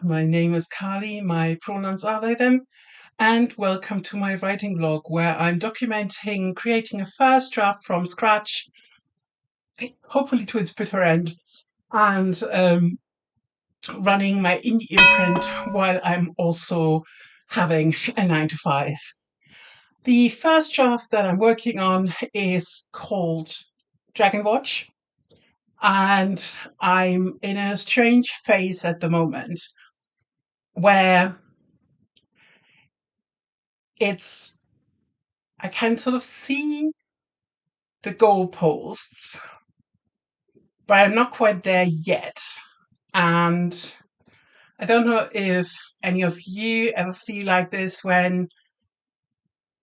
My name is Kali, my pronouns are they them, and welcome to my writing blog where I'm documenting creating a first draft from scratch, hopefully to its bitter end, and running my indie imprint while I'm also having a 9 to 5. The first draft that I'm working on is called Dragon Watch, and I'm in a strange phase at the moment where I can sort of see the goalposts, but I'm not quite there yet. And I don't know if any of you ever feel like this when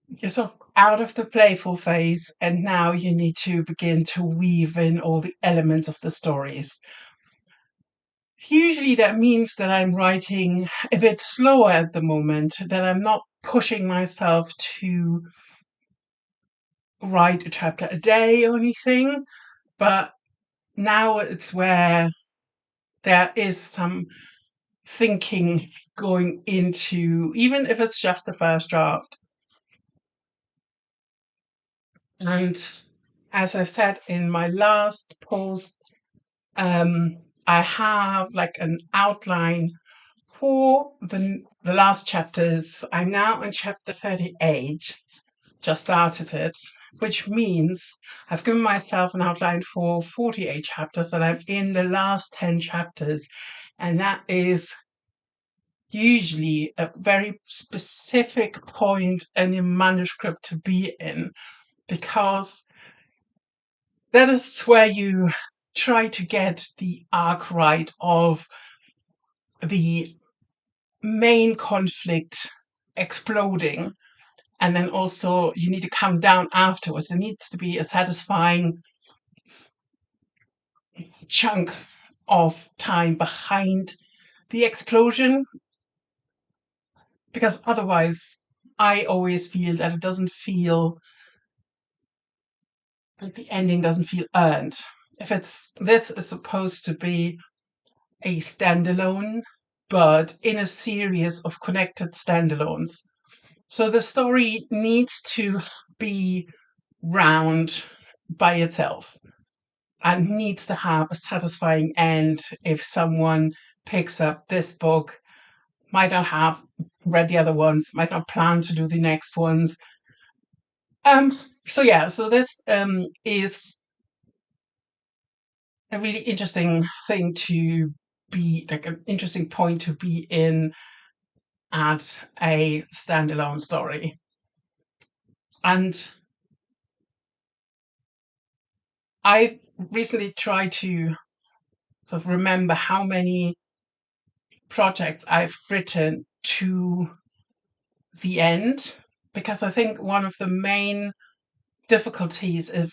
you're sort of out of the playful phase and now you need to begin to weave in all the elements of the stories. Usually that means that I'm writing a bit slower at the moment, that I'm not pushing myself to write a chapter a day or anything, but now it's where there is some thinking going into, even if it's just the first draft. And as I said in my last post, I have like an outline for the last chapters. I'm now in chapter 38, just started it, which means I've given myself an outline for 48 chapters and I'm in the last 10 chapters. And that is usually a very specific point in your manuscript to be in, because that is where you try to get the arc right of the main conflict exploding. And then also you need to come down afterwards. There needs to be a satisfying chunk of time behind the explosion, because otherwise I always feel that it doesn't feel like the ending doesn't feel earned. If this is supposed to be a standalone, but in a series of connected standalones. So the story needs to be round by itself and needs to have a satisfying end. If someone picks up this book, might not have read the other ones, might not plan to do the next ones. So this is a really interesting thing to be, like an interesting point to be in at a standalone story. And I've recently tried to sort of remember how many projects I've written to the end, because I think one of the main difficulties if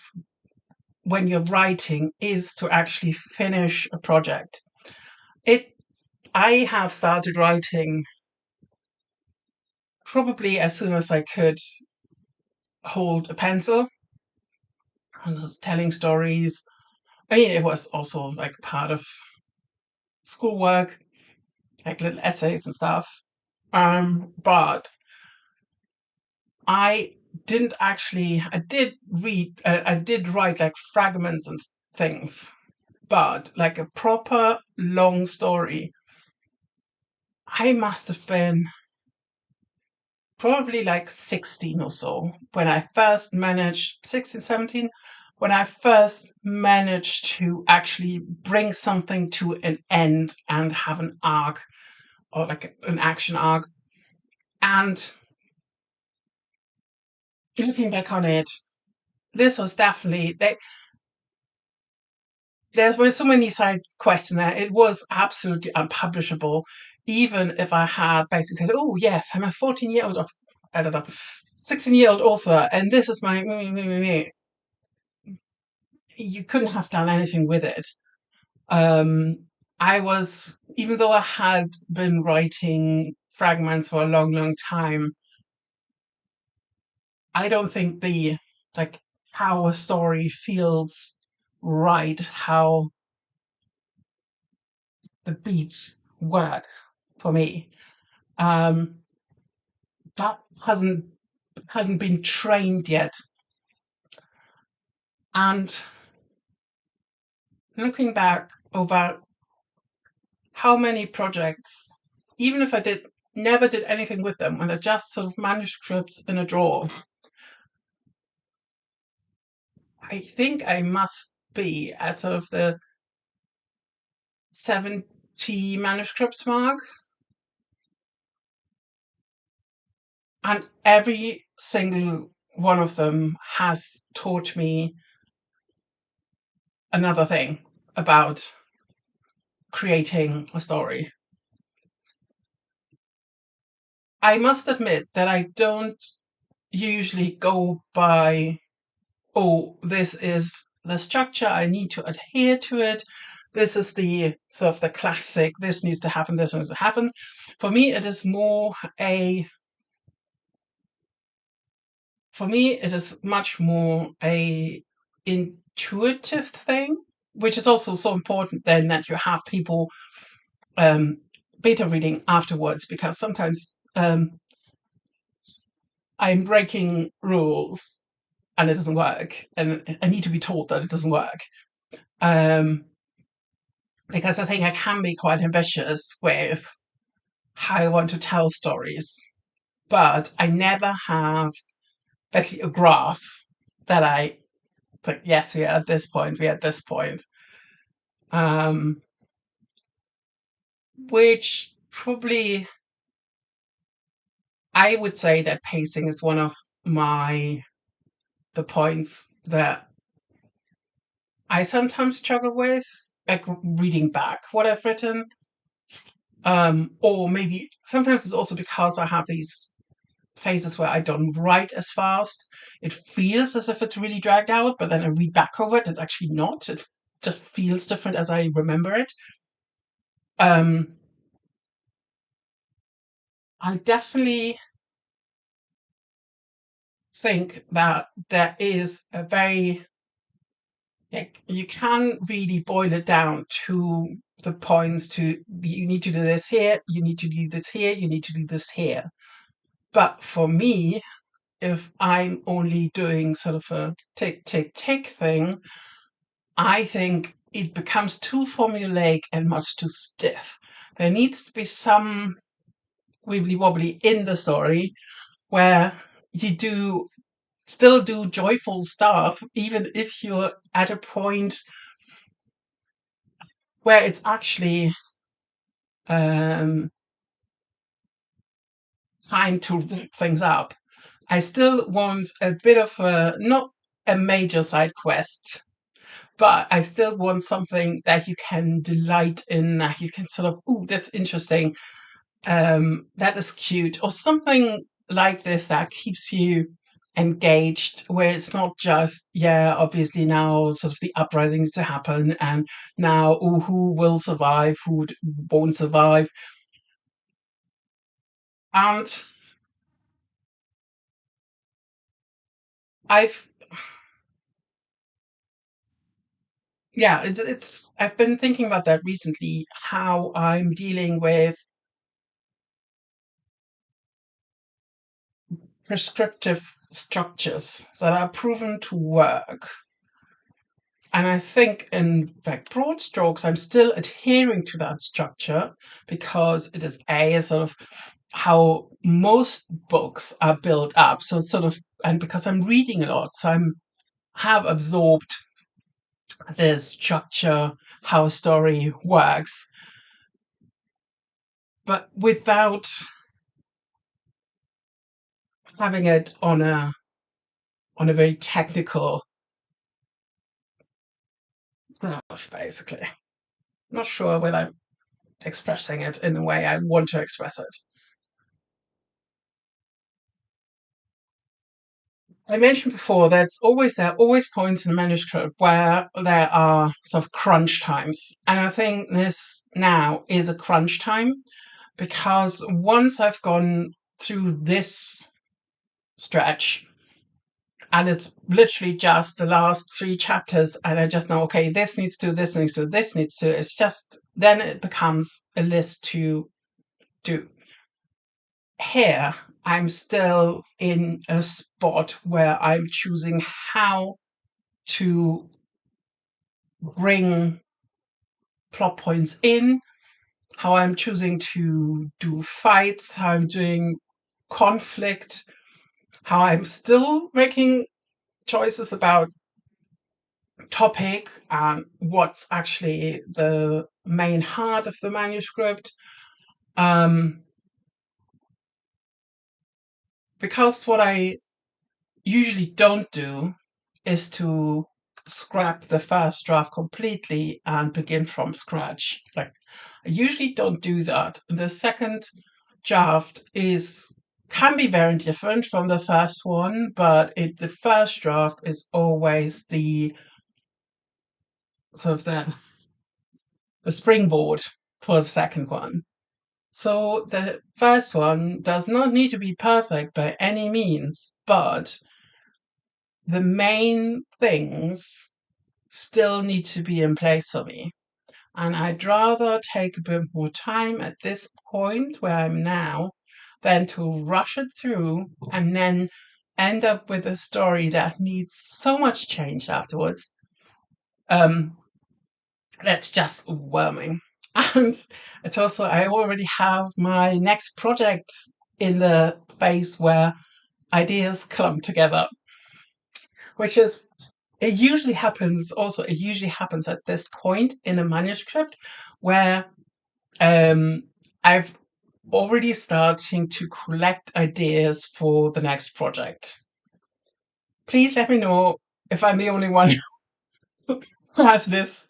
when you're writing is to actually finish a project. I have started writing probably as soon as I could hold a pencil. I was telling stories. I mean, it was also like part of schoolwork, like little essays and stuff. But I didn't actually. I did read. I did write like fragments and things, but like a proper long story, I must have been probably like 16 or so when I first managed, 16, 17, when I first managed to actually bring something to an end and have an arc, or like an action arc. And looking back on it, this was definitely, there were so many side quests in there. It was absolutely unpublishable, even if I had basically said, "Oh yes, I'm a 14-year-old, I don't know, 16-year-old author, and this is my." You couldn't have done anything with it. I was, even though I had been writing fragments for a long, long time, I don't think the like how a story feels right, how the beats work for me. Um, that hadn't been trained yet. And looking back over how many projects, even if I never did anything with them, and they're just sort of manuscripts in a drawer, I think I must be at sort of the 70 manuscripts mark. And every single one of them has taught me another thing about creating a story. I must admit that I don't usually go by, oh, this is the structure, I need to adhere to it. This is the sort of the classic, this needs to happen, this needs to happen. For me, it is more a, for me, it is much more a intuitive thing, which is also so important then that you have people beta reading afterwards, because sometimes I'm breaking rules and it doesn't work, and I need to be told that it doesn't work. Because I think I can be quite ambitious with how I want to tell stories, but I never have basically a graph that I think, yes, we are at this point, we are at this point. Which probably, I would say that pacing is one of the points that I sometimes struggle with, like reading back what I've written. Or maybe sometimes it's also because I have these phases where I don't write as fast. It feels as if it's really dragged out, but then I read back over it. It's actually not. It just feels different as I remember it. Um, I definitely think that there is a very, like, you can really boil it down to the points to, you need to do this here, you need to do this here, you need to do this here. But for me, if I'm only doing sort of a tick, tick, tick thing, I think it becomes too formulaic and much too stiff. There needs to be some wibbly wobbly in the story where you do still do joyful stuff, even if you're at a point where it's actually um, time to wrap things up. I still want a bit of a, not a major side quest, but I still want something that you can delight in, that you can sort of, ooh, that's interesting, that is cute, or something like this that keeps you engaged, where it's not just, yeah, obviously now sort of the uprising needs to happen, and now, oh, who will survive, who won't survive. And I've, yeah, I've been thinking about that recently, how I'm dealing with prescriptive structures that are proven to work. And I think, in like broad strokes, I'm still adhering to that structure because it is a sort of how most books are built up. So it's sort of, and because I'm reading a lot, so I'm have absorbed the structure, how a story works, but without having it on a very technical graph, basically. Not sure whether I'm expressing it in the way I want to express it. I mentioned before there are always points in the manuscript where there are sort of crunch times. And I think this now is a crunch time, because once I've gone through this stretch, and it's literally just the last 3 chapters, and I just know, okay, this needs to, this needs to, this needs to, it's just, then it becomes a list to do. Here, I'm still in a spot where I'm choosing how to bring plot points in, how I'm choosing to do fights, how I'm doing conflict, how I'm still making choices about topic and what's actually the main heart of the manuscript. Um, because what I usually don't do is to scrap the first draft completely and begin from scratch. Like, I usually don't do that. The second draft is can be very different from the first one, but the first draft is always the sort of the springboard for the second one. So the first one does not need to be perfect by any means, but the main things still need to be in place for me. And I'd rather take a bit more time at this point where I'm now than to rush it through and then end up with a story that needs so much change afterwards. Um, that's just overwhelming. And it's also, I already have my next project in the phase where ideas clump together, which is, it usually happens at this point in a manuscript where um, I've already starting to collect ideas for the next project. Please let me know if I'm the only one who has this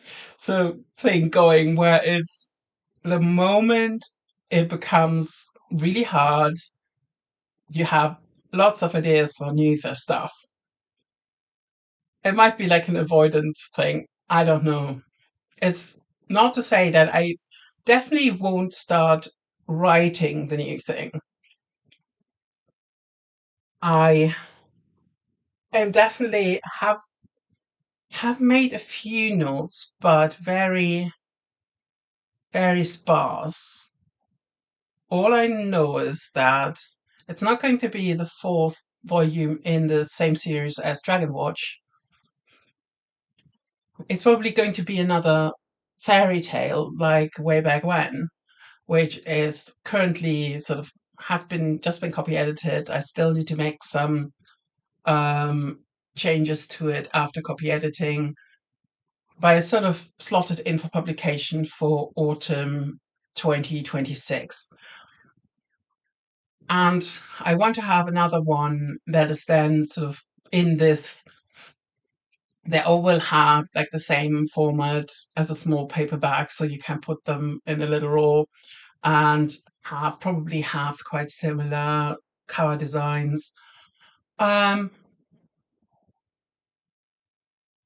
thing going where it's the moment it becomes really hard, you have lots of ideas for new stuff. It might be like an avoidance thing. I don't know. It's not to say that I definitely won't start writing the new thing. I am definitely have made a few notes, but very, very sparse. All I know is that it's not going to be the fourth volume in the same series as Dragon Watch. It's probably going to be another fairy tale like Way Back When, which is currently sort of has been just been copy edited. I still need to make some um, changes to it after copy editing, but it's sort of slotted in for publication for autumn 2026. And I want to have another one that is then sort of in this, they all will have like the same format as a small paperback, so you can put them in a little roll and probably have quite similar cover designs. Um,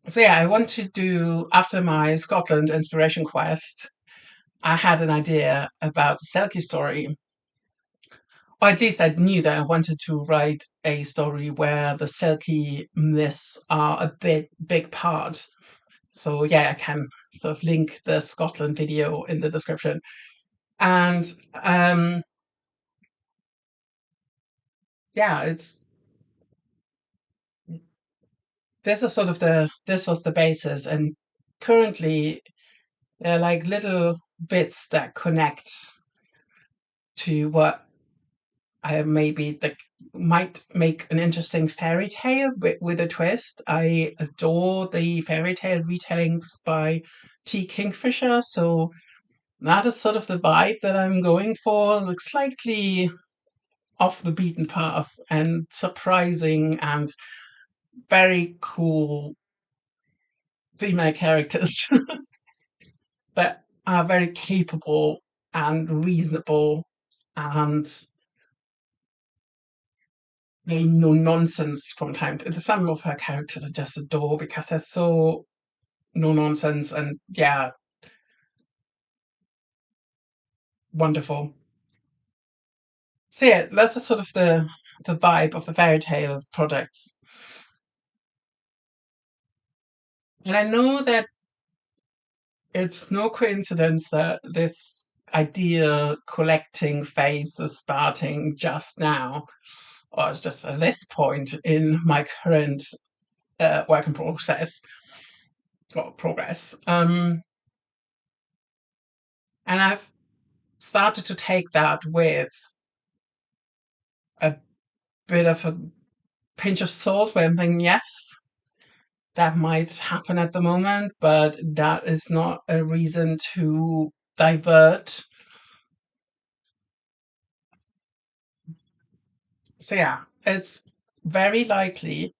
so yeah, I want to do after my Scotland inspiration quest. I had an idea about a Selkie story, or at least I knew that I wanted to write a story where the Selkie myths are a big part. So yeah, I can sort of link the Scotland video in the description. And um, yeah, it's this was the basis, and currently they're like little bits that connect to what I maybe that might make an interesting fairy tale with a twist. I adore the fairy tale retellings by T. Kingfisher, so that is sort of the vibe that I'm going for. Looks slightly off the beaten path and surprising and very cool female characters that are very capable and reasonable and they no nonsense from time to time. Some of her characters are just adore because they're so no nonsense and yeah, wonderful. So yeah, that's the sort of the vibe of the fairy tale projects. And I know that it's no coincidence that this idea collecting phase is starting just now, or just at this point in my current work in process or progress. And I've started to take that with a bit of a pinch of salt, where I'm thinking, yes, that might happen at the moment, but that is not a reason to divert. So yeah, it's very likely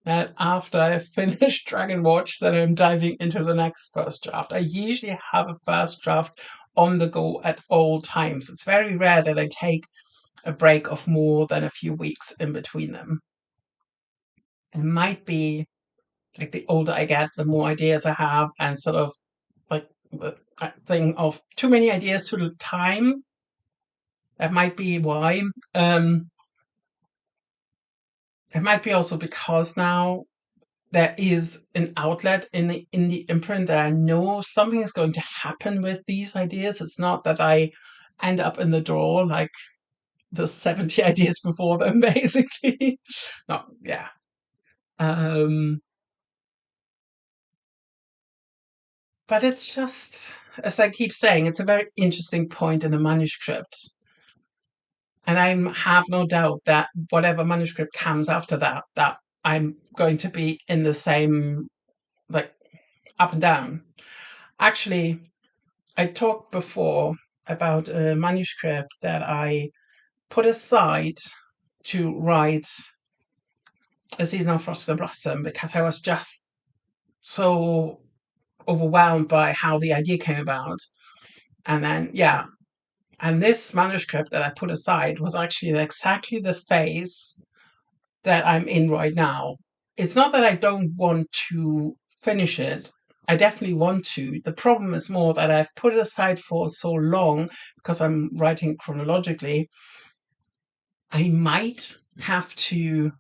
that after I finish Dragon Watch, that I'm diving into the next first draft. I usually have a first draft on the go at all times. It's very rare that I take a break of more than a few weeks in between them. It might be like the older I get, the more ideas I have, and sort of like the thing of too many ideas to the time. That might be why. It might be also because now there is an outlet in the indie imprint that I know something is going to happen with these ideas. It's not that I end up in the drawer like the 70 ideas before them, basically. No, yeah. Um, but it's just, as I keep saying, it's a very interesting point in the manuscript. And I have no doubt that whatever manuscript comes after that, that I'm going to be in the same, like, up and down. Actually, I talked before about a manuscript that I put aside to write A Season of Frost and Blossom because I was just so overwhelmed by how the idea came about. And then, yeah, and this manuscript that I put aside was actually exactly the phase that I'm in right now. It's not that I don't want to finish it. I definitely want to. The problem is more that I've put it aside for so long because I'm writing chronologically. I might have to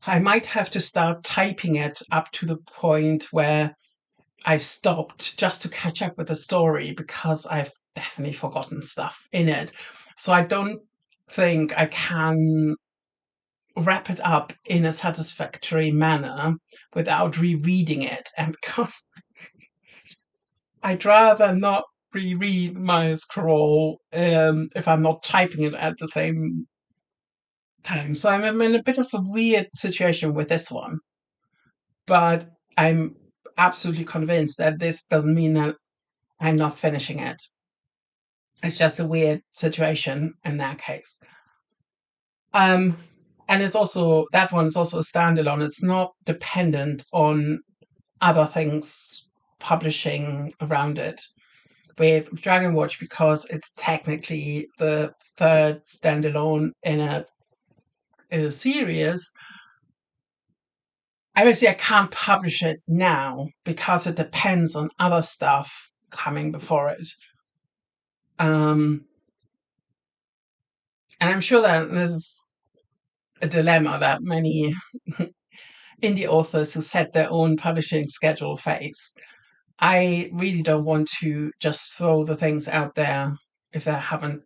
I might have to start typing it up to the point where I stopped just to catch up with the story because I've definitely forgotten stuff in it. So I don't think I can wrap it up in a satisfactory manner without rereading it. And because I'd rather not reread my scroll if I'm not typing it at the same time. So I'm in a bit of a weird situation with this one. But I'm absolutely convinced that this doesn't mean that I'm not finishing it. It's just a weird situation in that case. Um, and it's also that one is also a standalone. It's not dependent on other things publishing around it. With Dragon Watch, because it's technically the third standalone in a series, obviously I can't publish it now because it depends on other stuff coming before it. Um, and I'm sure that this is a dilemma that many indie authors who set their own publishing schedule face. I really don't want to just throw the things out there if they haven't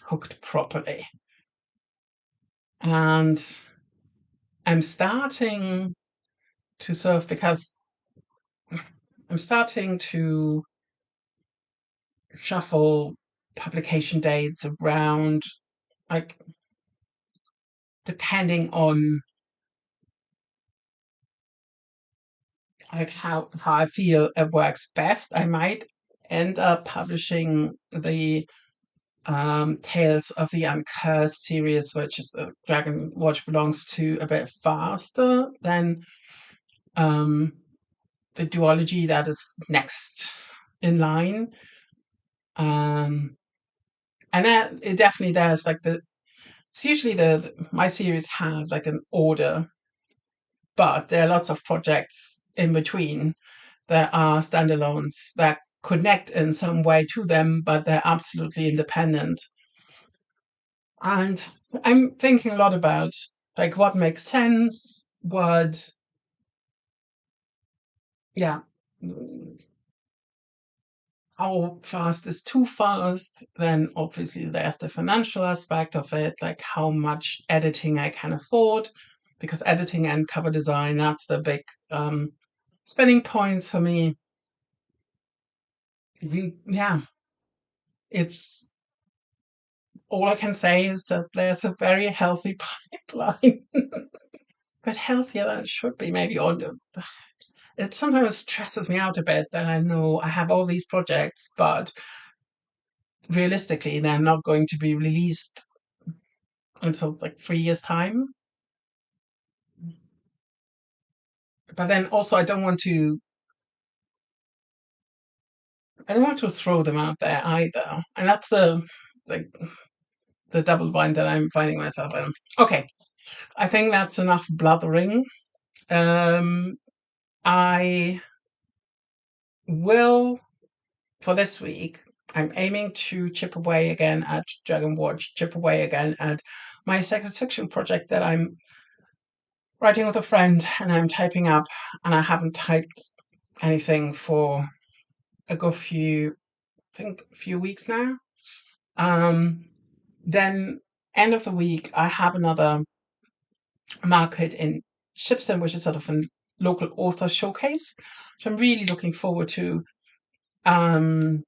cooked properly. And I'm starting to sort of, because I'm starting to shuffle publication dates around, like, depending on like how I feel it works best. I might end up publishing the Tales of the Uncursed series, which is the Dragon Watch belongs to, a bit faster than um, the duology that is next in line. Um, and that it definitely does. Like it's usually my series have like an order, but there are lots of projects in between. There are standalones that connect in some way to them, but they're absolutely independent. And I'm thinking a lot about like what makes sense, what, yeah, how fast is too fast. Then obviously there's the financial aspect of it, like how much editing I can afford, because editing and cover design, that's the big spending points for me. Yeah, it's all I can say is that there's a very healthy pipeline, but healthier than it should be, maybe. Or it sometimes stresses me out a bit that I know I have all these projects, but realistically, they're not going to be released until like 3 years' time. But then also, I don't want to throw them out there either, and that's like the double bind that I'm finding myself in. Okay, I think that's enough blathering. Um, I will for this week. I'm aiming to chip away again at Dragon Watch, chip away again at my science fiction project that I'm writing with a friend and I'm typing up, and I haven't typed anything for a good few weeks now. Um, then end of the week, I have another market in Shipston, which is sort of a local author showcase, which I'm really looking forward to. Um,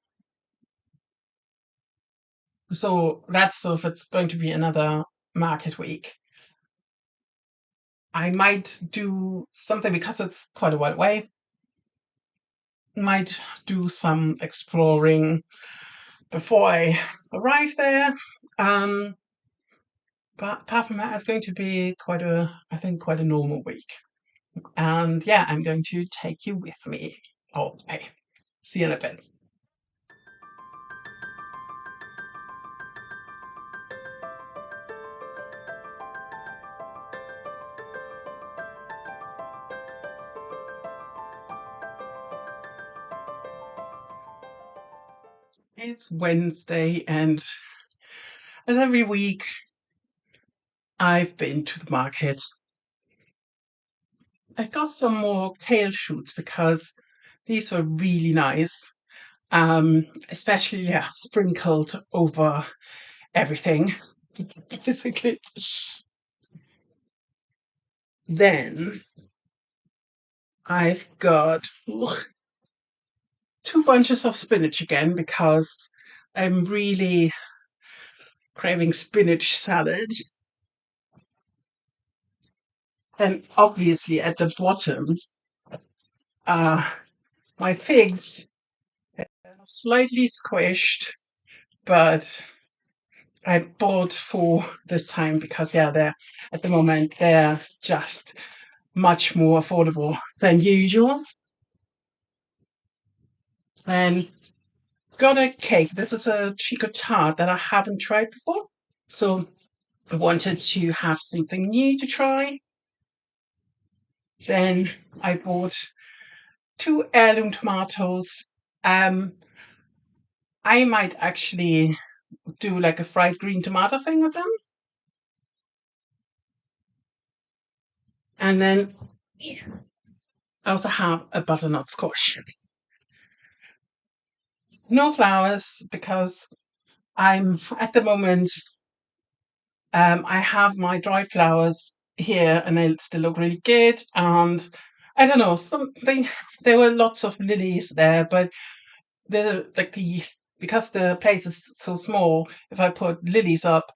so that's sort of it's going to be another market week. I might do something because it's quite a while away. Might do some exploring before I arrive there. Um, but apart from that, it's going to be I think, quite a normal week. And yeah, I'm going to take you with me. Okay. See you in a bit. It's Wednesday, and as every week, I've been to the market. I got some more kale shoots because these were really nice. Especially, yeah, sprinkled over everything, basically. Then I've got two bunches of spinach again because I'm really craving spinach salad. And obviously at the bottom, uh, my figs are slightly squished, but I bought four this time because yeah, they're at the moment they're just much more affordable than usual. And got a cake. This is a chico tart that I haven't tried before. So I wanted to have something new to try. Then I bought two heirloom tomatoes. Um, I might actually do like a fried green tomato thing with them. And then I also have a butternut squash. No flowers because I'm at the moment, I have my dried flowers here and they still look really good. And I don't know, something, there were lots of lilies there, but the because the place is so small, if I put lilies up,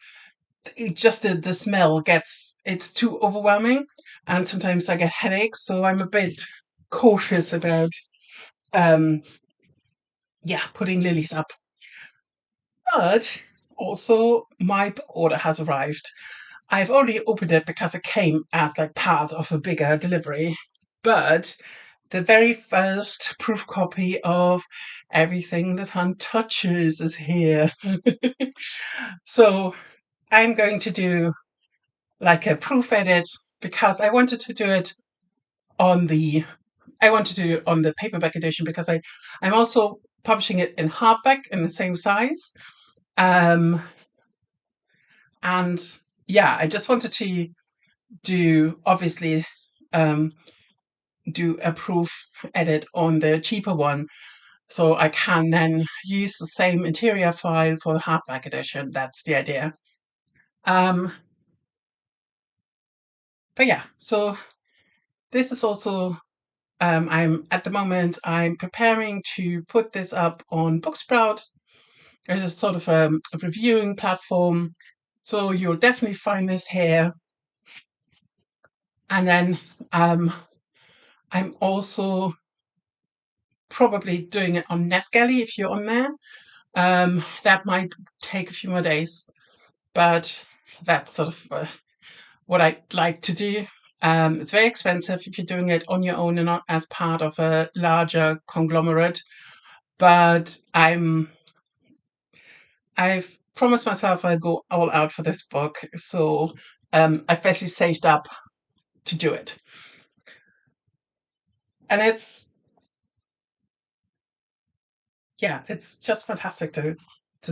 just the smell it's too overwhelming, and sometimes I get headaches, so I'm a bit cautious about um yeah, putting lilies up. But also my book order has arrived. I've already opened it because it came as like part of a bigger delivery, but the very first proof copy of Everything That Hunt Touches is here. So I'm going to do like a proof edit because on the I want to do it on the paperback edition because I'm also publishing it in hardback in the same size. Um, and yeah, I just wanted to do obviously um, do a proof edit on the cheaper one so I can then use the same interior file for the hardback edition. That's the idea. Um, but yeah, so this is also I'm at the moment I'm preparing to put this up on Booksprout. It's a sort of a reviewing platform, so you'll definitely find this here. And then I'm also probably doing it on NetGalley if you're on there. That might take a few more days, but that's sort of what I'd like to do. It's very expensive if you're doing it on your own and not as part of a larger conglomerate. But I've promised myself I'll go all out for this book, so I've basically saved up to do it, and it's just fantastic to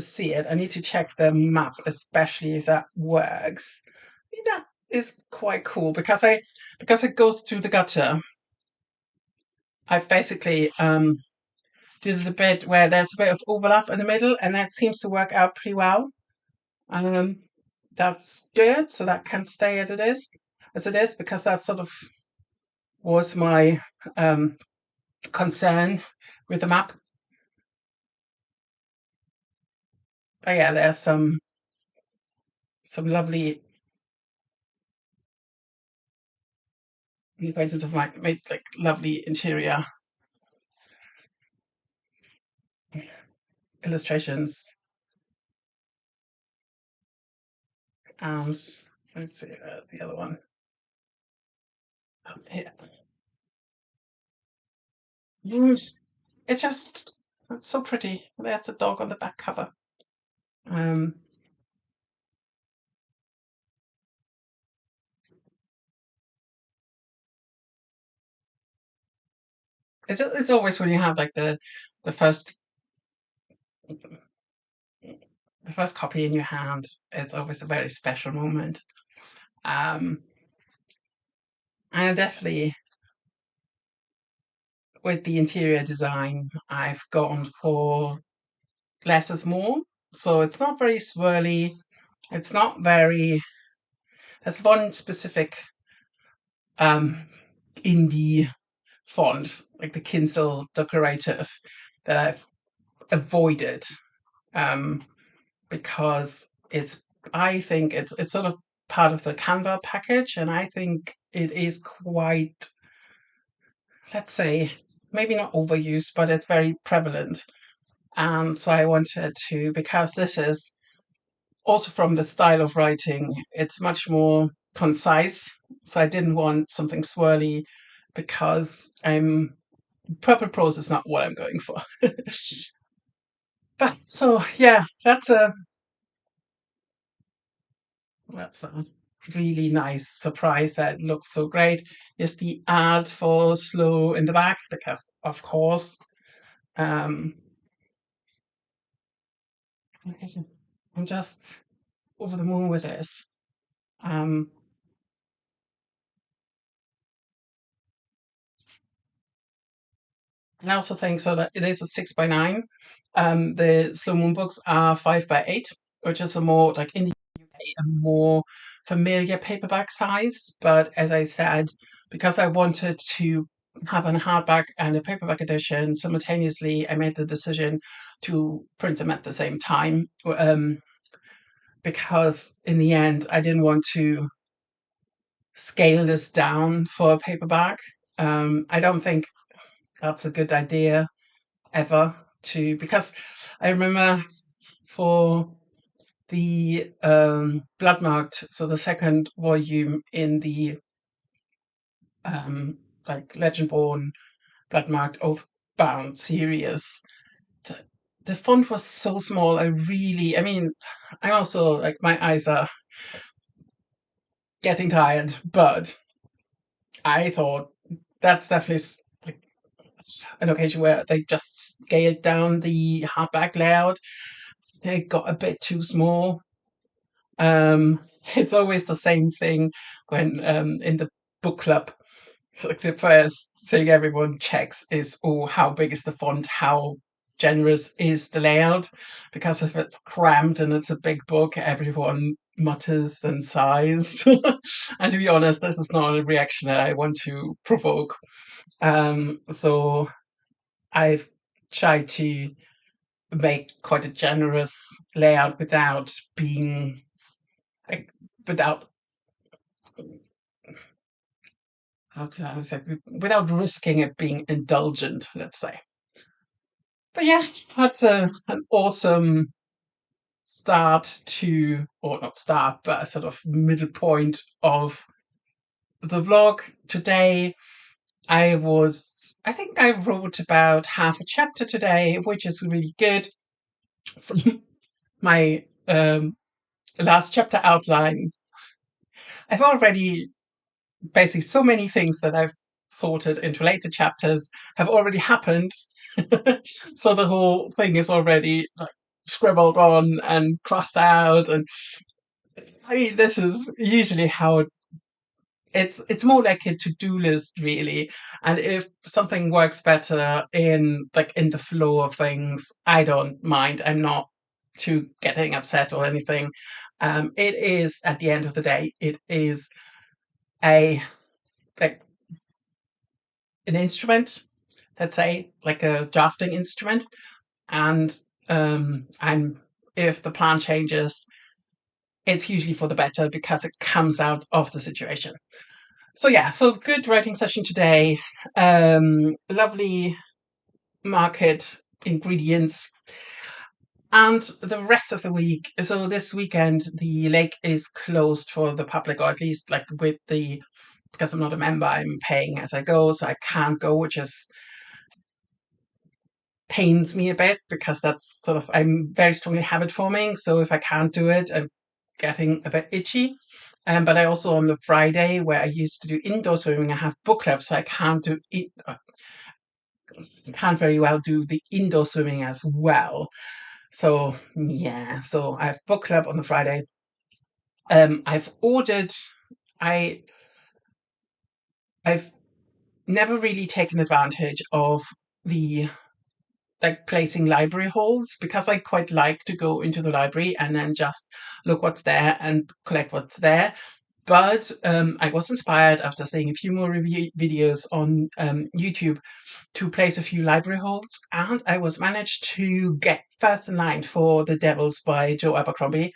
see it. I need to check the map, especially if that works. That is quite cool because it goes through the gutter. I've basically did a bit where there's a bit of overlap in the middle, and that seems to work out pretty well. Um, that's good, so that can stay as it is, because that sort of was my concern with the map. But yeah, there's some lovely acquaintance of mine made like lovely interior illustrations. And let's see the other one. Here. It's just it's so pretty. There's the dog on the back cover. Um, it's always when you have like the first the first copy in your hand. It's always a very special moment. Um, and definitely with the interior design, I've gone for less is more. So it's not very swirly. It's not very. There's one specific um, indie font, like the Kinsel Decorative, that I've avoided um, because I think it's sort of part of the Canva package, and I think it is quite, let's say, maybe not overused, but it's very prevalent. And so I wanted to, because this is also from the style of writing, it's much more concise. So I didn't want something swirly because purple prose is not what I'm going for. But so yeah, that's a really nice surprise that looks so great. Is the ad for Slow in the back because of course um I'm just over the moon with this. Um and I also think so that it is a 6 by 9. The Slow Moon books are 5 by 8, which is a more like in the UK a more familiar paperback size. But as I said, because I wanted to have a hardback and a paperback edition simultaneously, I made the decision to print them at the same time. Because in the end, I didn't want to scale this down for a paperback. I don't think that's a good idea ever to, because I remember for the blood-marked, so the second volume in the like Legendborn blood-marked Oathbound series, the, the font was so small. I mean, I also like my eyes are getting tired, but I thought that's definitely like an occasion where they just scaled down the hardback layout. It got a bit too small. It's always the same thing when in the book club, like the first thing everyone checks is, oh, how big is the font? How generous is the layout, because if it's cramped and it's a big book, everyone mutters and sighs. And to be honest, this is not a reaction that I want to provoke. So I've tried to make quite a generous layout without being like, without, how can I say, without risking it being indulgent, let's say. But yeah, that's an awesome start to, or not start, but a sort of middle point of the vlog today. I think I wrote about half a chapter today, which is really good. From my last chapter outline, I've already basically, so many things that I've sorted into later chapters have already happened. So the whole thing is already like scribbled on and crossed out. And I mean, this is usually how it's more like a to-do list, really. And if something works better in like in the flow of things, I don't mind. I'm not too getting upset or anything. It is, at the end of the day, it is a like an instrument, let's say, like a drafting instrument. And I'm if the plan changes, it's usually for the better because it comes out of the situation. So yeah, so good writing session today. Lovely market ingredients. And the rest of the week, so this weekend, the lake is closed for the public, or at least like with the, because I'm not a member, I'm paying as I go, so I can't go, which is pains me a bit because that's sort of, I'm very strongly habit forming. So if I can't do it, I'm getting a bit itchy. But I also, on the Friday where I used to do indoor swimming, I have book club, so I can't do it. Can't very well do the indoor swimming as well. So yeah, so I have book club on the Friday. I've ordered. I I've never really taken advantage of the like placing library holds, because I quite like to go into the library and then just look what's there and collect what's there. But I was inspired after seeing a few more review videos on YouTube to place a few library holds, and I was managed to get first in line for The Devils by Joe Abercrombie.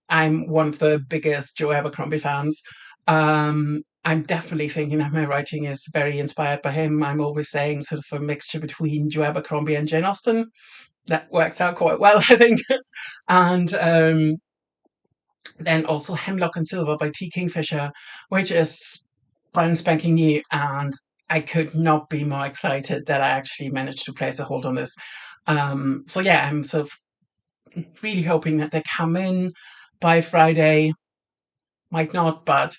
I'm one of the biggest Joe Abercrombie fans. I'm definitely thinking that my writing is very inspired by him. I'm always saying sort of a mixture between Joe Abercrombie and Jane Austen. That works out quite well, I think. And then also Hemlock and Silver by T. Kingfisher, which is brand spanking new, and I could not be more excited that I actually managed to place a hold on this. So yeah, I'm sort of really hoping that they come in by Friday. Might not, but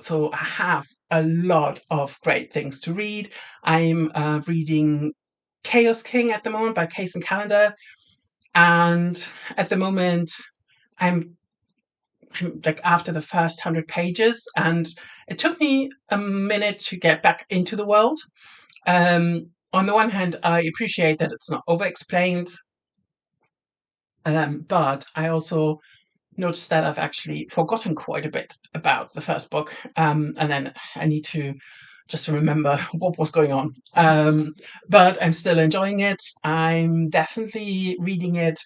so I have a lot of great things to read. I'm reading Chaos King at the moment by Case and Calendar, and at the moment I'm I'm like after the first 100 pages, and it took me a minute to get back into the world. On the one hand, I appreciate that it's not over explained, but I also noticed that I've actually forgotten quite a bit about the first book, and then I need to just remember what was going on. But I'm still enjoying it. I'm definitely reading it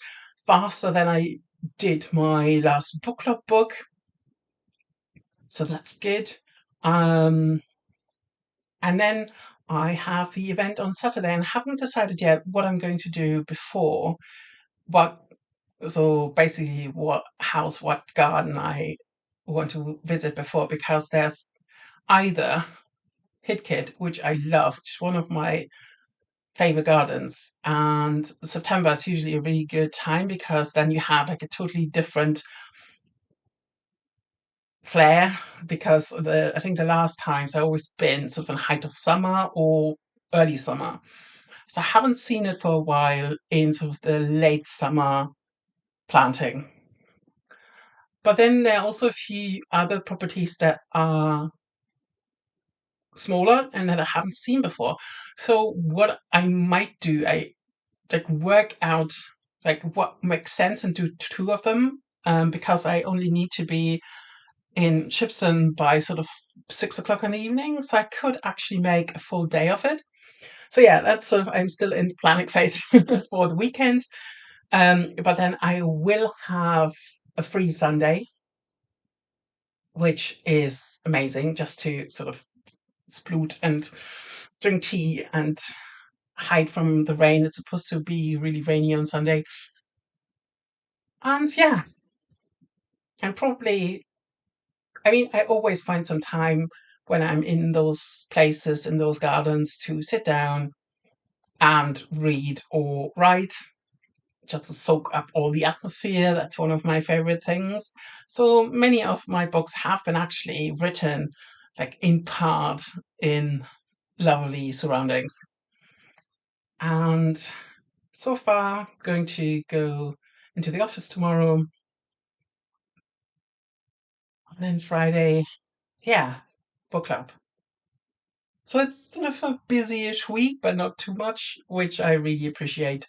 faster than I did my last book club book, so that's good. Um, and then I have the event on Saturday, and I haven't decided yet what I'm going to do before. What So basically, what house, what garden I want to visit before, because there's either Hidkid, which I love, it's one of my favorite gardens, and September is usually a really good time because then you have like a totally different flair, because the I think the last times I always been sort of in height of summer or early summer. So I haven't seen it for a while in sort of the late summer planting. But then there are also a few other properties that are smaller and that I haven't seen before. So what I might do, like work out like what makes sense and do two of them, because I only need to be in Chipston by sort of 6 o'clock in the evening, so I could actually make a full day of it. So yeah, that's sort of, I'm still in the planning phase for the weekend. But then I will have a free Sunday, which is amazing, just to sort of sploot and drink tea and hide from the rain. It's supposed to be really rainy on Sunday. And yeah, and probably, I mean, I always find some time when I'm in those places, in those gardens, to sit down and read or write, just to soak up all the atmosphere. That's one of my favorite things. So many of my books have been actually written, like in part, in lovely surroundings. And so far, going to go into the office tomorrow, and then Friday, yeah, book club. So it's sort of a busy-ish week, but not too much, which I really appreciate.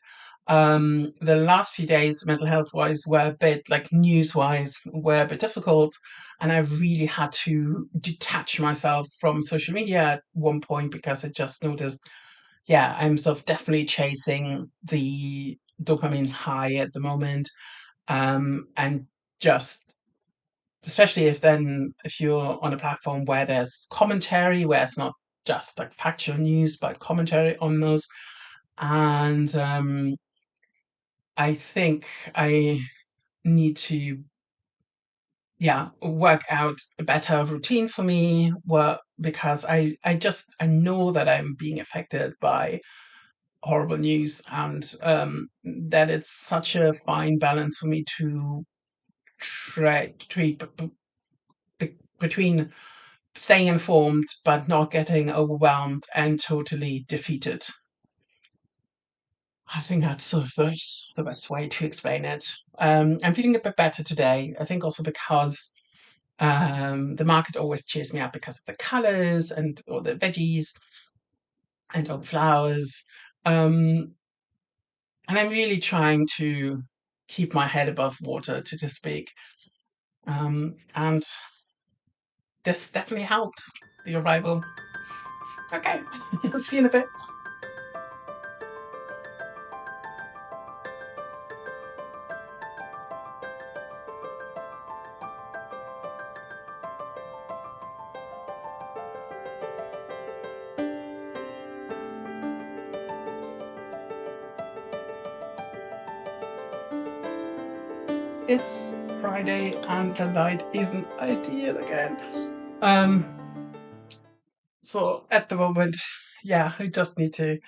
The last few days, mental health wise, were a bit like news wise, were a bit difficult. And I really had to detach myself from social media at one point because I just noticed, yeah, I'm sort of definitely chasing the dopamine high at the moment. And just especially if you're on a platform where there's commentary, where it's not just like factual news but commentary on those. And I think I need to, yeah, work out a better routine for me, work, because I know that I'm being affected by horrible news, and that it's such a fine balance for me to treat between staying informed but not getting overwhelmed and totally defeated. I think that's sort of the best way to explain it. I'm feeling a bit better today. I think also because the market always cheers me up because of the colors and all the veggies and all the flowers. Um, and I'm really trying to keep my head above water, to speak. And this definitely helped, the arrival. Okay, see you in a bit. It's Friday and the light isn't ideal again. Um, so at the moment, yeah, I just need to.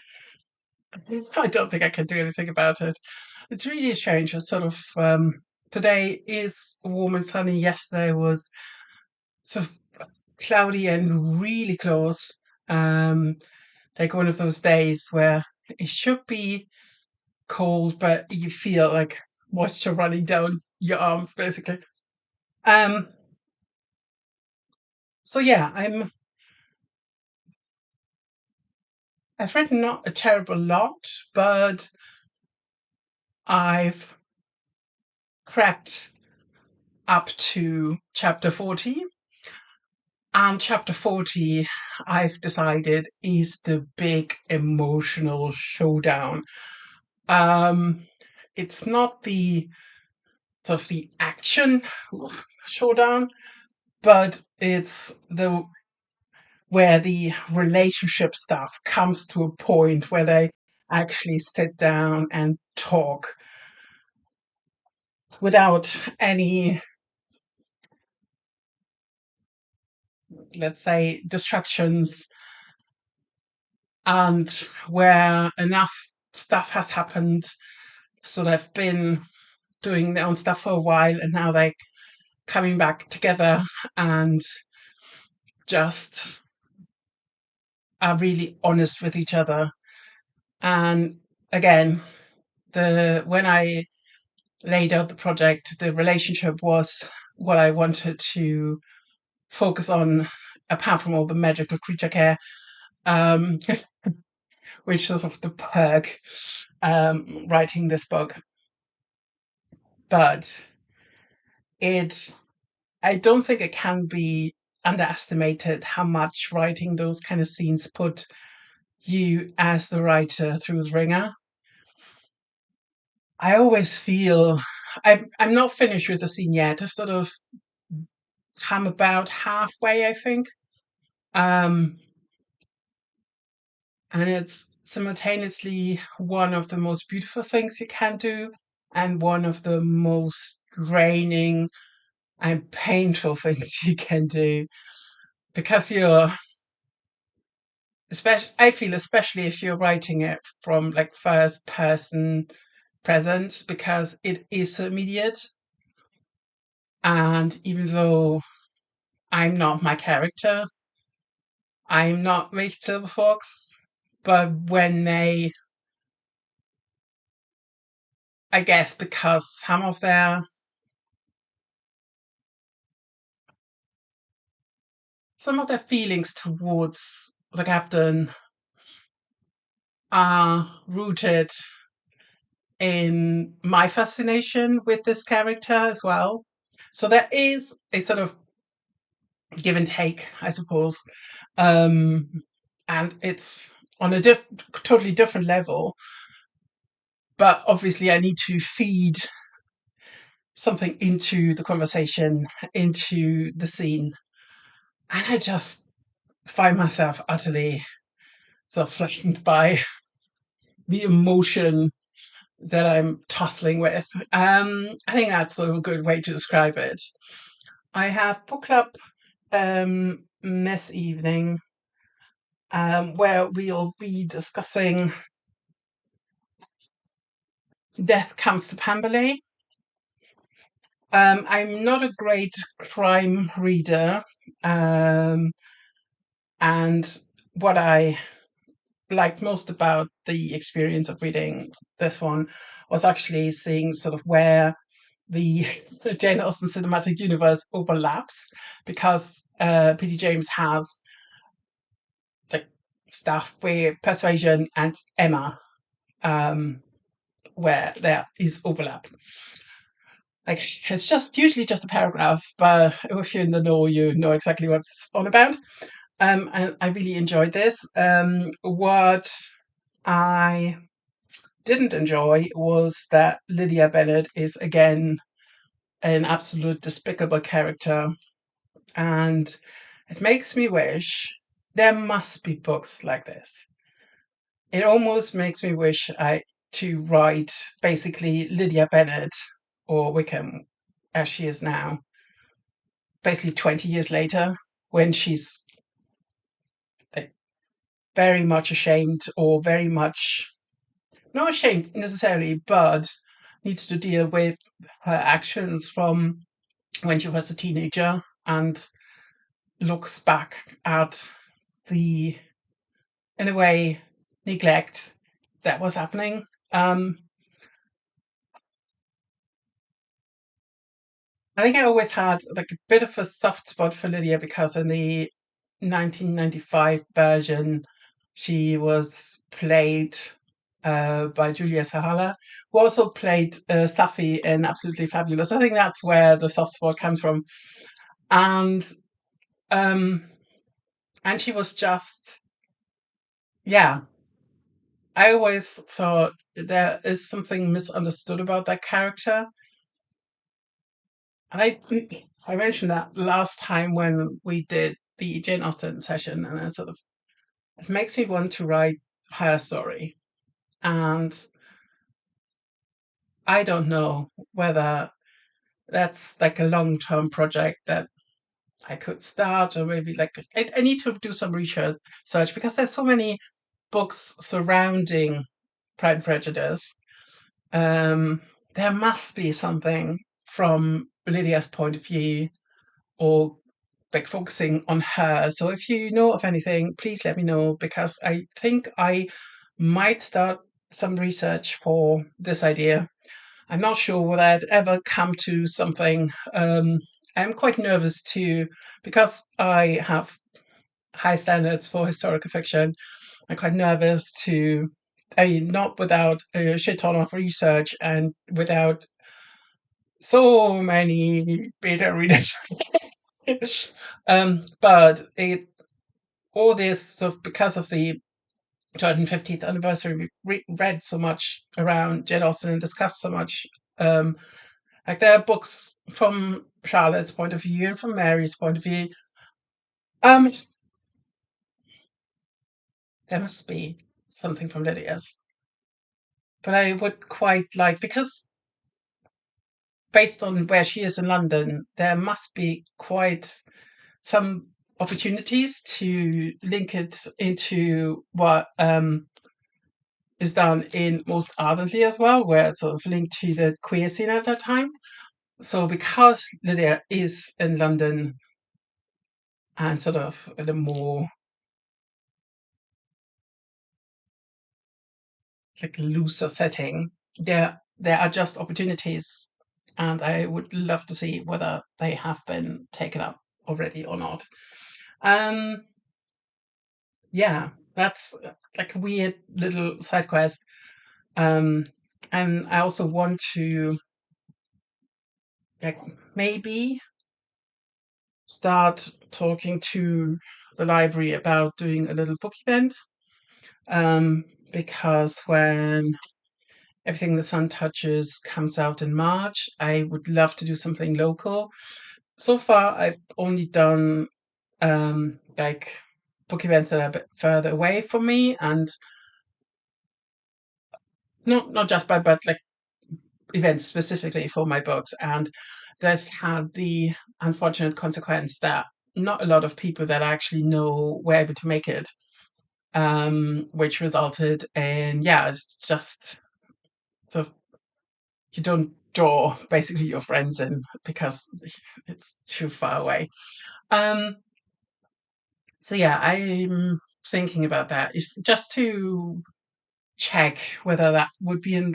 I don't think I can do anything about it. It's really strange. It's sort of today is warm and sunny. Yesterday was sort of cloudy and really close. Um, like one of those days where it should be cold, but you feel like moisture running down your arms, basically. Um, so yeah, I've read not a terrible lot, but I've crept up to chapter 40. And chapter 40, I've decided, is the big emotional showdown. Um, it's not the sort of the action showdown, but it's the where the relationship stuff comes to a point where they actually sit down and talk without any, let's say, distractions, and where enough stuff has happened. So they've been doing their own stuff for a while, and now they're coming back together and just are really honest with each other. And again, the when I laid out the project, the relationship was what I wanted to focus on, apart from all the magical creature care. Um, which is sort of the perk writing this book. But it, I don't think it can be underestimated how much writing those kind of scenes put you as the writer through the ringer. I always feel I'm not finished with the scene yet. I've sort of come about halfway, I think. Um, and it's simultaneously one of the most beautiful things you can do and one of the most draining and painful things you can do because you're especially I feel especially if you're writing it from like first person present because it is so immediate. And even though I'm not my character, I'm not Rick Silverfox, but when they, I guess because some of their feelings towards the captain are rooted in my fascination with this character as well. So there is a sort of give and take, I suppose. Um, and it's on a totally different level. But obviously, I need to feed something into the conversation, into the scene. And I just find myself utterly sort of flattened by the emotion that I'm tussling with. I think that's a good way to describe it. I have book club this evening where we'll be discussing Death Comes to Pemberley. I'm not a great crime reader, um, and what I liked most about the experience of reading this one was actually seeing sort of where the Jane Austen cinematic universe overlaps, because P.D. James has the stuff where Persuasion and Emma, um, where there is overlap. Like it's just usually just a paragraph, but if you're in the know, you know exactly what it's all about. And I really enjoyed this. What I didn't enjoy was that Lydia Bennet is again an absolute despicable character, and it makes me wish there must be books like this. It almost makes me wish I to write basically Lydia Bennet or Wickham as she is now, basically 20 years later, when she's like very much ashamed or very much not ashamed necessarily, but needs to deal with her actions from when she was a teenager and looks back at the, in a way, neglect that was happening. I think I always had like a bit of a soft spot for Lydia because in the 1995 version, she was played by Julia Sahala, who also played Safi in Absolutely Fabulous. I think that's where the soft spot comes from, and um, and she was just yeah. I always thought there is something misunderstood about that character, and I mentioned that last time when we did the Jane Austen session, and I sort of it makes me want to write her story. And I don't know whether that's like a long term project that I could start, or maybe like I need to do some research search because there's so many books surrounding Pride and Prejudice. Um, there must be something from Lydia's point of view or like focusing on her. So if you know of anything, please let me know because I think I might start some research for this idea. I'm not sure whether I'd ever come to something. I'm quite nervous too because I have high standards for historical fiction. I'm quite nervous to, I mean, not without a shit ton of research and without so many beta readers. But it all this stuff because of the 250th anniversary, we've read so much around Jane Austen and discussed so much. Um, like there are books from Charlotte's point of view and from Mary's point of view. Um, there must be something from Lydia's, but I would quite like because based on where she is in London, there must be quite some opportunities to link it into what is done in most ardently as well, where it's sort of linked to the queer scene at that time. So because Lydia is in London and sort of in a more like looser setting, there are just opportunities, and I would love to see whether they have been taken up already or not. Um, yeah, that's like a weird little side quest. Um, and I also want to like maybe start talking to the library about doing a little book event. Um, because when Everything the Sun Touches comes out in March, I would love to do something local. So far, I've only done like book events that are a bit further away from me, and not just but like events specifically for my books. And this had the unfortunate consequence that not a lot of people that I actually know were able to make it, which resulted in, yeah, it's just sort of you don't draw basically your friends in because it's too far away. Um, so yeah, I'm thinking about that. If just to check whether that would be a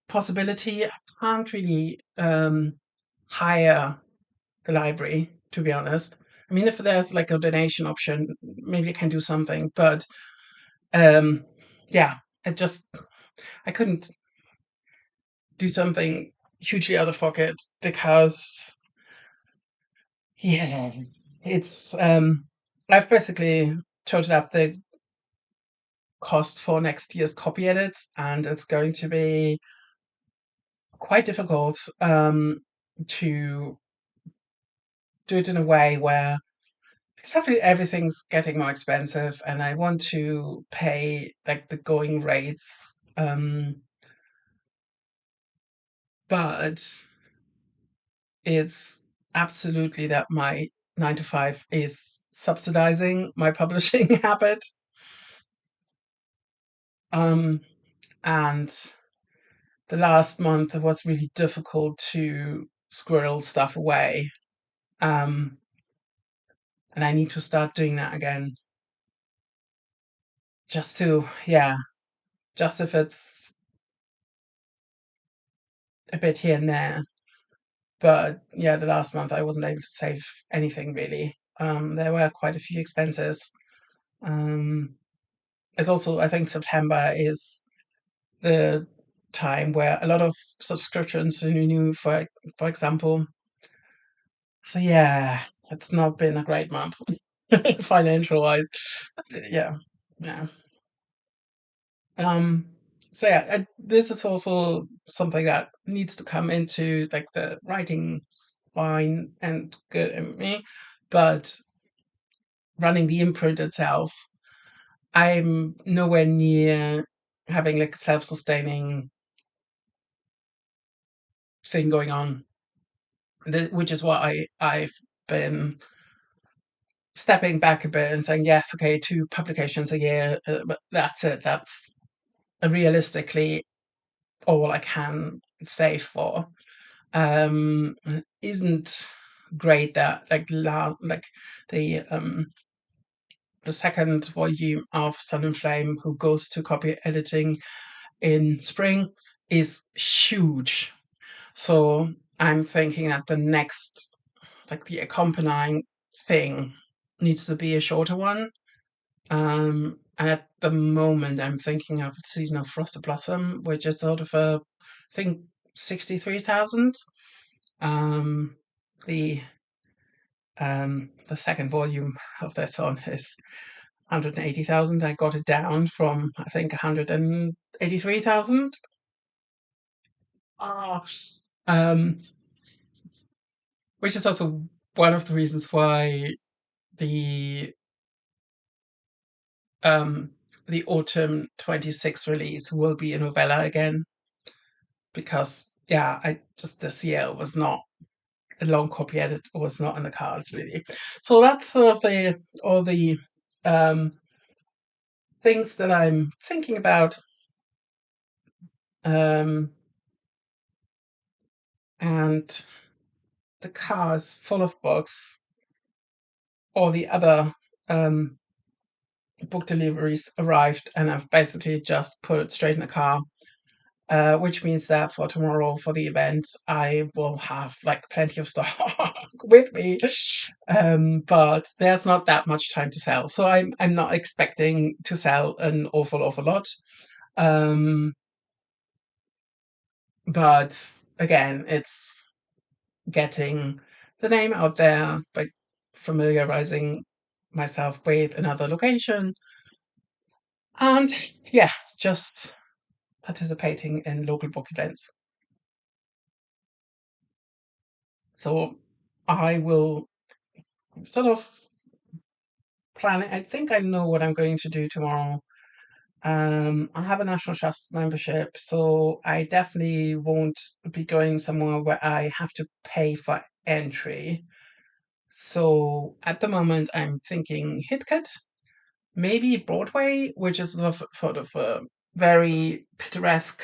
possibility. I can't really hire the library, to be honest. I mean, if there's like a donation option, maybe I can do something. But um, yeah, I couldn't do something hugely out of pocket because yeah, it's I've basically totaled up the cost for next year's copy edits, and it's going to be quite difficult to do it in a way where exactly everything's getting more expensive, and I want to pay like the going rates. But it's absolutely that my 9 to 5 is subsidizing my publishing habit. Um, and the last month it was really difficult to squirrel stuff away. Um, and I need to start doing that again. Just to, yeah, just if it's a bit here and there. But yeah, the last month I wasn't able to save anything really. There were quite a few expenses. Um, it's also, I think September is the time where a lot of subscriptions renew, for example. So yeah, it's not been a great month financial wise. Yeah, yeah. Um, so yeah, this is also something that needs to come into like the writing spine and good in me, but running the imprint itself, I'm nowhere near having like a self-sustaining thing going on, which is what I've been stepping back a bit and saying yes, okay, 2 publications a year, but that's it. That's realistically all I can save for. Um, isn't great that like the second volume of Sun and Flame, who goes to copy editing in spring, is huge. So I'm thinking that the next, like the accompanying thing, needs to be a shorter one. And at the moment, I'm thinking of the season of Frost Blossom, which is sort of I think 63,000. Um, the the second volume of that song is 180,000. I got it down from I think 183,000. Ah, um, which is also one of the reasons why the um the autumn 26 release will be a novella again, because yeah, I just this year was not a long copy edit was not in the cards really. So that's sort of the all the um things that I'm thinking about. Um and the car's full of books. All the other um book deliveries arrived, and I've basically just put it straight in the car. Which means that for tomorrow, for the event, I will have like plenty of stock with me. But there's not that much time to sell, so I'm not expecting to sell an awful lot. Um, but again, it's getting the name out there by familiarizing myself with another location, and yeah, just participating in local book events. So I will sort of planning. I think I know what I'm going to do tomorrow. I have a National Trust membership, so I definitely won't be going somewhere where I have to pay for entry. So at the moment, I'm thinking Hitcut, maybe Broadway, which is sort of a very picturesque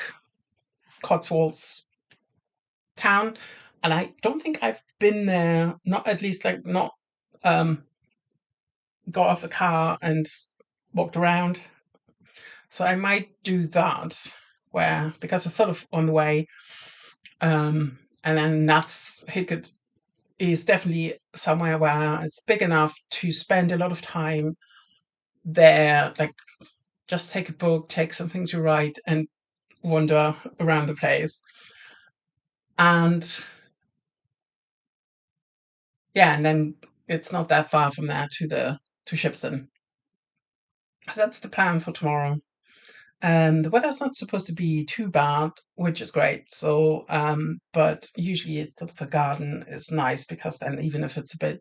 Cotswolds town, and I don't think I've been there. Not at least like not um got off the car and walked around. So I might do that, where because it's sort of on the way. And then that's Hickett is definitely somewhere where it's big enough to spend a lot of time there, like just take a book, take something to write, and wander around the place. And yeah, and then it's not that far from there to Shipston. So that's the plan for tomorrow. And the weather's not supposed to be too bad, which is great. So, but usually it's sort of a garden is nice, because then even if it's a bit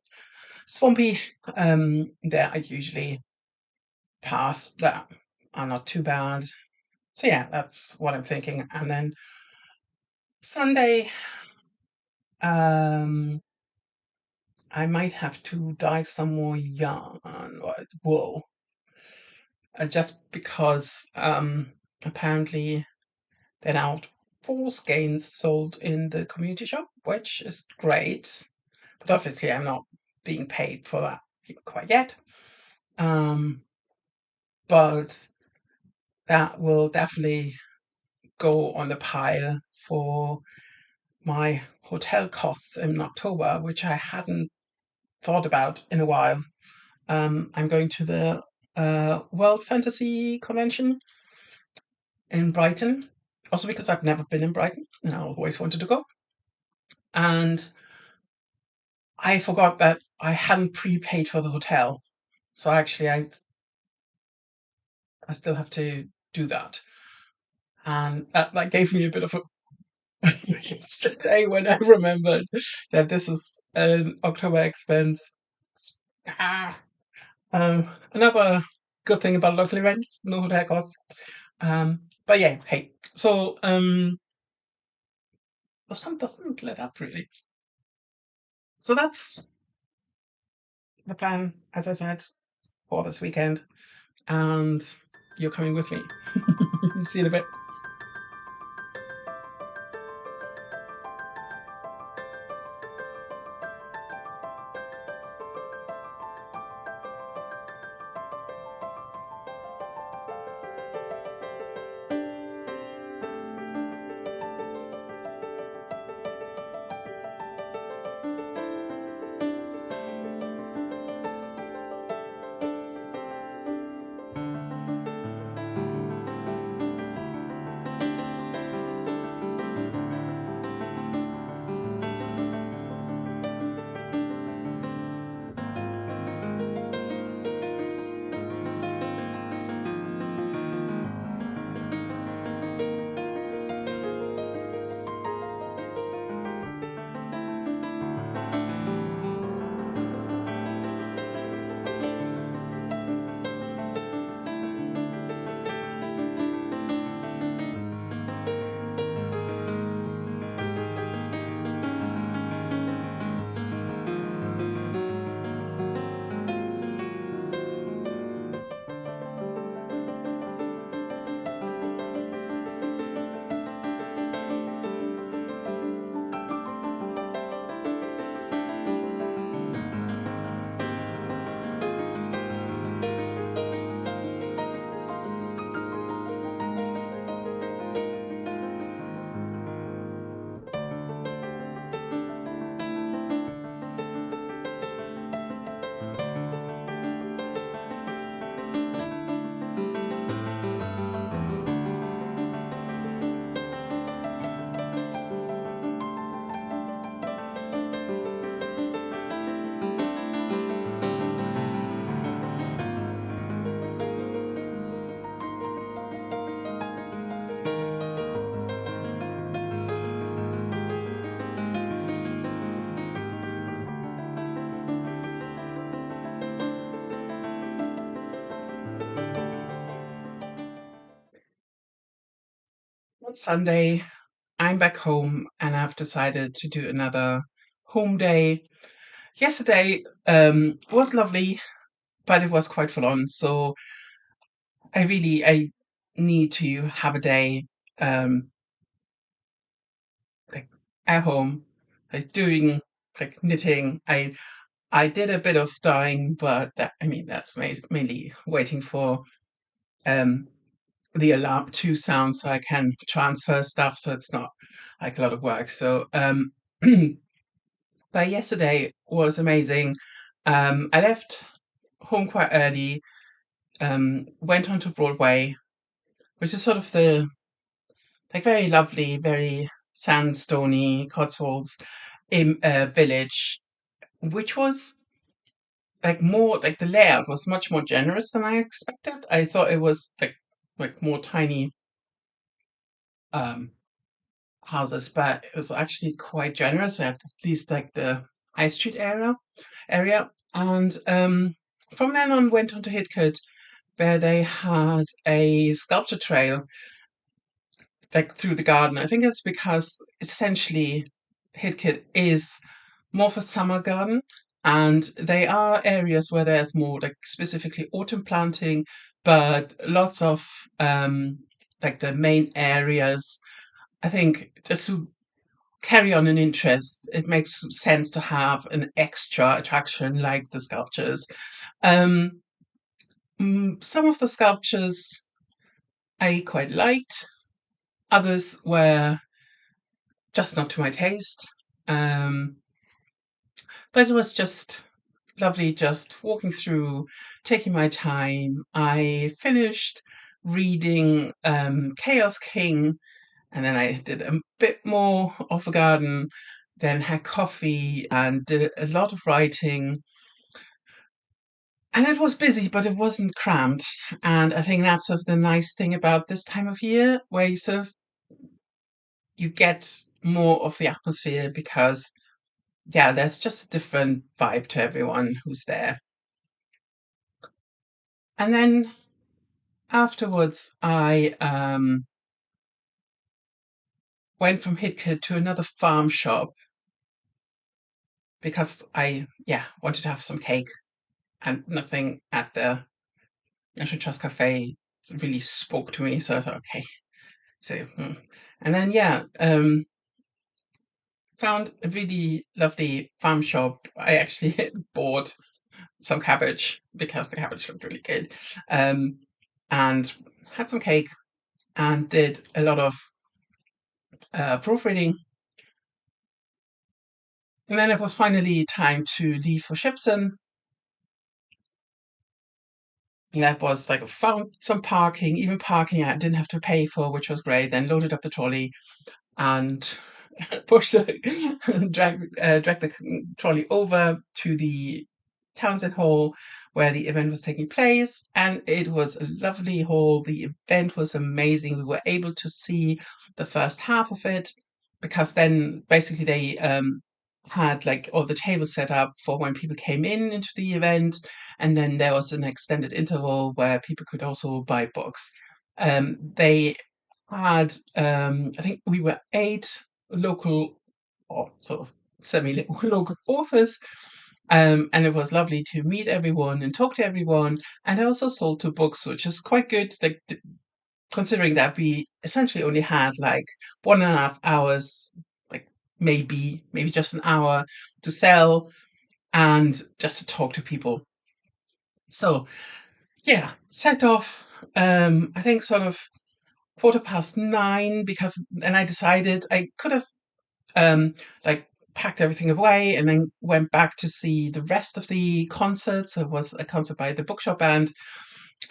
swampy, there are usually paths that are not too bad. So yeah, that's what I'm thinking. And then Sunday, um, I might have to dye some more yarn or wool, just because apparently they're now full skeins sold in the community shop, which is great. But obviously, I'm not being paid for that quite yet. Um, but that will definitely go on the pile for my hotel costs in October, which I hadn't thought about in a while. I'm going to the World Fantasy Convention in Brighton, also because I've never been in Brighton and I always wanted to go. And I forgot that I hadn't prepaid for the hotel. So actually, I still have to do that. And that gave me a bit of a yesterday when I remembered that this is an October expense. Ah, another good thing about local events, no hotel costs. But yeah, hey, so the sun doesn't let up really. So that's the plan, as I said, for this weekend. And you're coming with me. See you in a bit. Sunday, I'm back home and I've decided to do another home day. Yesterday was lovely, but it was quite full on. So I need to have a day um like at home, like doing like knitting. I did a bit of dyeing, but that's mainly waiting for um the alarm to sound so I can transfer stuff. So it's not like a lot of work. So but yesterday was amazing. I left home quite early, went onto Broadway, which is sort of the like very lovely, very sandstony Cotswolds village, which was like more like the layout was much more generous than I expected. I thought it was like more tiny um houses, but it was actually quite generous at least like the High Street area. And from then on went on to Hidcote where they had a sculpture trail like through the garden. I think it's because essentially Hidcote is more of a summer garden, and they are areas where there's more like specifically autumn planting, but lots of like the main areas. I think just to carry on an interest, it makes sense to have an extra attraction like the sculptures. Um, some of the sculptures I quite liked, others were just not to my taste. Um, but it was just lovely just walking through, taking my time. I finished reading Chaos King, and then I did a bit more of the garden, then had coffee and did a lot of writing. And it was busy, but it wasn't crammed. And I think that's sort of the nice thing about this time of year, where you sort of you get more of the atmosphere because yeah, there's just a different vibe to everyone who's there. And then afterwards, I went from Hidcote to another farm shop because I, yeah, wanted to have some cake, and nothing at the National Trust Cafe really spoke to me. So I thought, okay, so, and then, yeah, found a really lovely farm shop. I actually bought some cabbage because the cabbage looked really good, um, and had some cake and did a lot of proofreading. And then it was finally time to leave for Shipson. And that was like found some parking, even parking I didn't have to pay for, which was great. Then loaded up the trolley and pushed drag the trolley over to the Townsend Hall where the event was taking place. And it was a lovely hall. The event was amazing. We were able to see the first half of it because then basically they had like all the tables set up for when people came in into the event, and then there was an extended interval where people could also buy books. They had I think we were eight local or sort of semi-local authors. And it was lovely to meet everyone and talk to everyone. And I also sold two books, which is quite good. Like considering that we essentially only had like 1.5 hours, like maybe just an hour to sell and just to talk to people. So yeah, set off. I think sort of 9:15 because and I decided I could have like packed everything away and then went back to see the rest of the concert. So it was a concert by the Bookshop Band,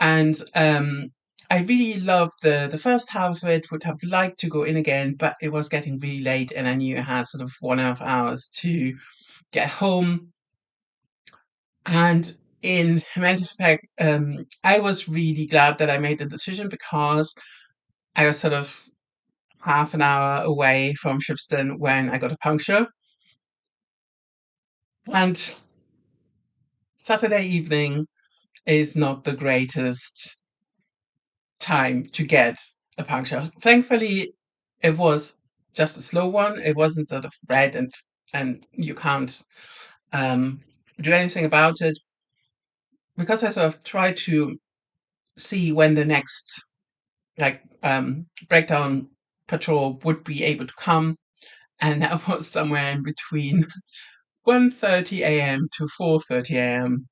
and I really loved the first half of it. Would have liked to go in again, but it was getting really late, and I knew I had sort of 1.5 hours to get home. And in matter of fact, I was really glad that I made the decision because I was sort of half an hour away from Shipston when I got a puncture. And Saturday evening is not the greatest time to get a puncture. Thankfully, it was just a slow one. It wasn't sort of red and you can't um, do anything about it, because I sort of tried to see when the next like breakdown patrol would be able to come, and that was somewhere in between 1:30 a.m. to 4:30 a.m.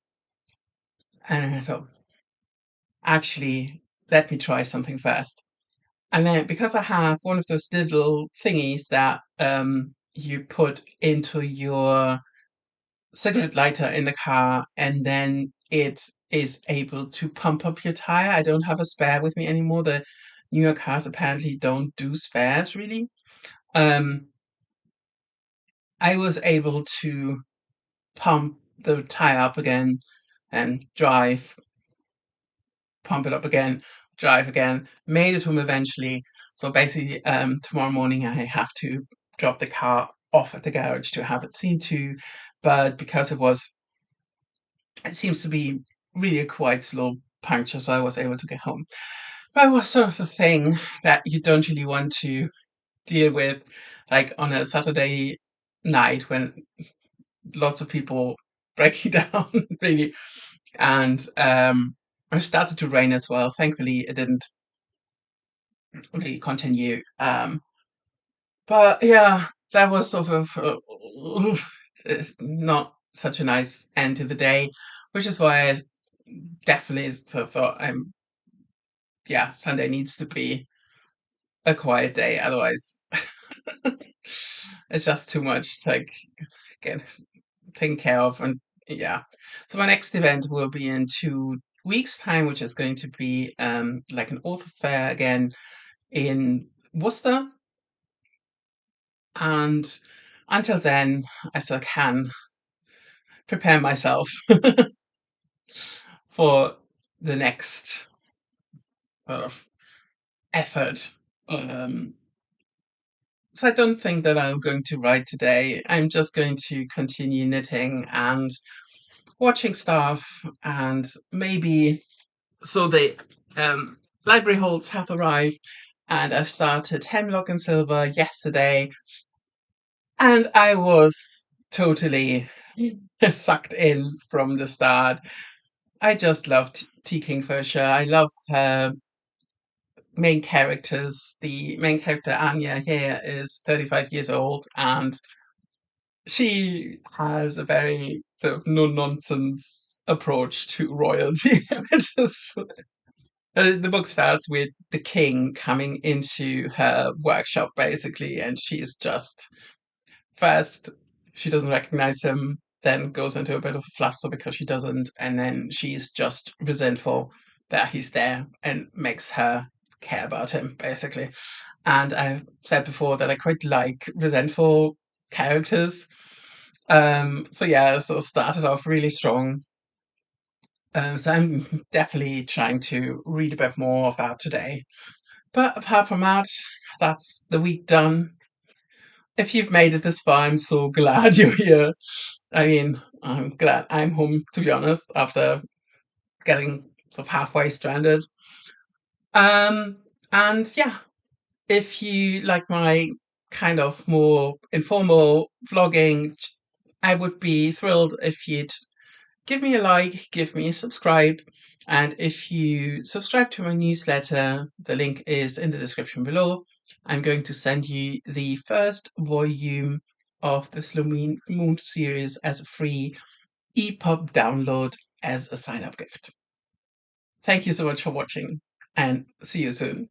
And I thought, actually, let me try something first. And then because I have one of those little thingies that you put into your cigarette lighter in the car, and then it is able to pump up your tire. I don't have a spare with me anymore. The newer cars apparently don't do spares really. Um, I was able to pump the tire up again and drive, pump it up again, drive again, made it home eventually. So basically, tomorrow morning I have to drop the car off at the garage to have it seen to. But because it seems to be really a quite slow puncture, so I was able to get home. But it was sort of the thing that you don't really want to deal with, like on a Saturday night when lots of people breaking down, really. And it started to rain as well. Thankfully, it didn't really continue. But yeah, that was sort of it's not such a nice end to the day, which is why I definitely sort of thought yeah, Sunday needs to be a quiet day, otherwise it's just too much to like get taken care of. And yeah, so my next event will be in 2 weeks' time, which is going to be like an author fair again in Worcester. And until then, I still can prepare myself for the next effort. So I don't think that I'm going to write today. I'm just going to continue knitting and watching stuff, and maybe so the library halls have arrived, and I've started Hemlock and Silver yesterday, and I was totally sucked in from the start. I just loved T. Kingfisher. I love her main characters. The main character, Anya, here is 35 years old, and she has a very sort of no nonsense approach to royalty. Which is, the book starts with the king coming into her workshop, basically, and she's just first, she doesn't recognize him, then goes into a bit of a fluster because she doesn't, and then she's just resentful that he's there and makes her care about him, basically. And I said before that I quite like resentful characters. So yeah, so started off really strong. So I'm definitely trying to read a bit more of that today. But apart from that, that's the week done. If you've made it this far, I'm so glad you're here. I mean, I'm glad I'm home, to be honest, after getting sort of halfway stranded. Um, and yeah, if you like my kind of more informal vlogging, I would be thrilled if you'd give me a like, give me a subscribe, and if you subscribe to my newsletter, the link is in the description below. I'm going to send you the first volume of the Slow Moon series as a free EPUB download as a sign-up gift. Thank you so much for watching, and see you soon.